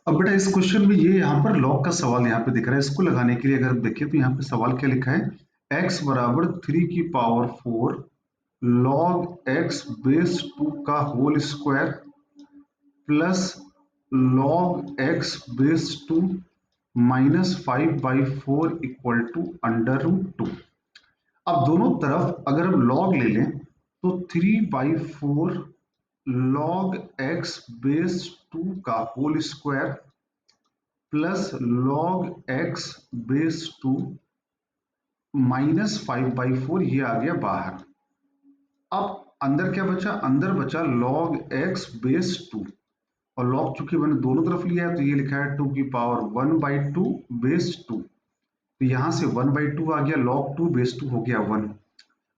अब बेटा इस क्वेश्चन में ये यहाँ पर लॉग का सवाल यहाँ पे दिख रहा है। इसको लगाने के लिए अगर देखें तो यहाँ पे सवाल क्या लिखा है, x बराबर 3 की पावर 4 लॉग x बेस 2 का whole square plus log x base 2 minus 5/4 equal to under root 2। अब दोनों तरफ अगर हम लॉग ले लें तो 3/4 लॉग x बेस 2 का whole square plus log x base 2 minus 5/4 ये आ गया बाहर। अब अंदर क्या बचा, अंदर बचा लॉग x बेस 2 और लॉग चूंकि मैंने दोनों तरफ लिया है तो ये लिखा है 2 की पावर 1/2 बेस 2, तो यहां से 1/2 आ गया, लॉग 2 बेस 2 हो गया 1।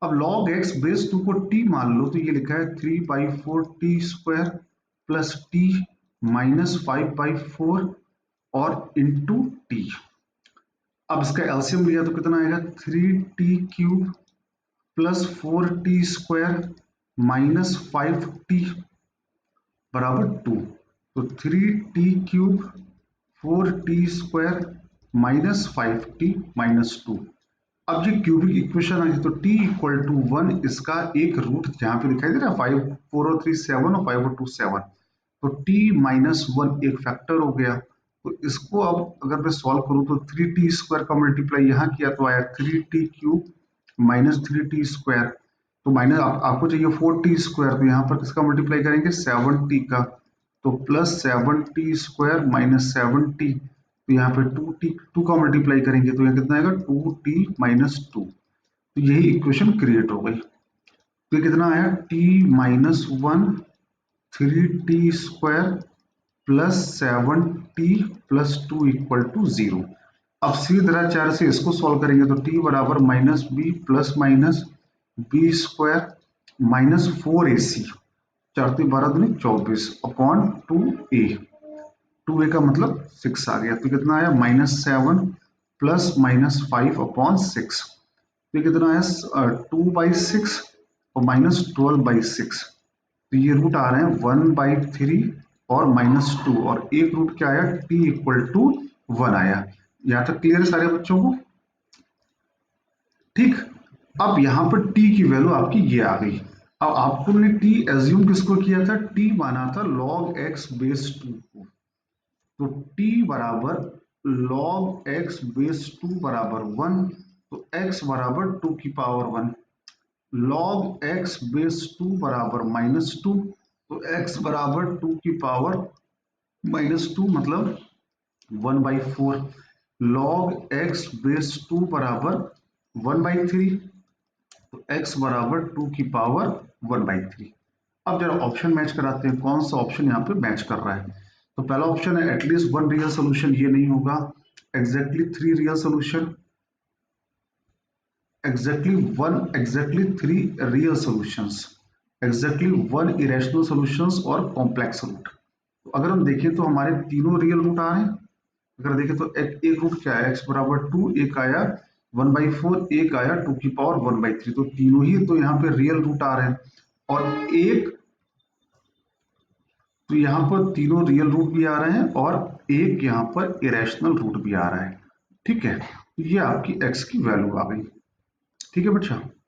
अब log x बेस 2 को t मान लो तो ये लिखा है 3/4 T square plus T minus 5/4 और इंटू टी। अब इसका एलसीएम लिया तो कितना आएगा, 3t³ plus 4t square minus 5t बराबर 2। तो 3t³ 4t square minus 5t minus 2। अब ये क्यूबिक इक्वेशन आ गई तो t इक्वल टू 1 इसका एक रूट जहां पे दिखाई दे रहा है 5 4 और 3 7 और 5 और 2 7, तो t माइनस 1 एक फैक्टर हो गया। तो इसको अब अगर मैं सॉल्व करूं तो 3t स्क्वायर का मल्टीप्लाई यहाँ किया तो आया 3t³ माइनस 3t स्क्वायर, तो माइनस आपको चाहिए 4t स्क्वायर, तो यहाँ पर किसका मल्टीप्लाई करेंगे 7t का, तो plus 7t square minus 7t, तो यहाँ पे 2 का मल्टीप्लाई करेंगे तो यहाँ कितना आएगा 2t माइनस 2। तो यही इक्वेशन क्रिएट हो गई। तो ये कितना आया t minus 1 3t square plus 7t plus 2 equal to 0। अब सीधी तरह 4 से इसको सॉल्व करेंगे तो t बराबर minus b plus minus b square minus 4ac, 4×3 = 24 upon 2a, 2a का मतलब 6 आ गया, तो कितना आया -7 प्लस माइनस 5 अपॉन 6, तो ये कितना आया 2/6 और माइनस 12/6, तो ये रूट आ रहे हैं 1/3 और -2 और एक रूट क्या आया t इक्वल टू 1 आया। यहां तक क्लियर है सारे बच्चों को? ठीक। अब यहां पर t की वैल्यू आपकी ये आ गई। अब आपको ने t एज्यूम किसको किया था, t माना था log x बेस 2 को, तो t बराबर log x बेस 2 बराबर 1, तो x बराबर 2 की पावर 1, log x बेस 2 बराबर -2, तो x बराबर 2 की पावर -2 मतलब 1/4, log x बेस 2 बराबर 1/3, तो x बराबर 2 की पावर 1/3। अब जरा ऑप्शन मैच कराते हैं, कौन सा ऑप्शन यहाँ पे मैच कर रहा है। तो पहला ऑप्शन है एटलीस्ट 1 रियल सोल्यूशन, ये नहीं होगा। Exactly 3 real solution, exactly 3 real solutions, exactly 1 irrational solutions और कॉम्प्लेक्स रूट। तो अगर हम देखें तो हमारे तीनों रियल रूट आ रहे हैं। अगर देखें तो एक रूट क्या है, x बराबर 2, एक आया 1/4, एक आया 2 की पावर 1/3, तो तीनों ही तो यहाँ पे रियल रूट आ रहे हैं। और एक तो यहाँ पर तीनों रियल रूट भी आ रहे हैं और एक यहाँ पर इरेशनल रूट भी आ रहा है। ठीक है, ये आपकी x की वैल्यू आ गई। ठीक है बच्चा।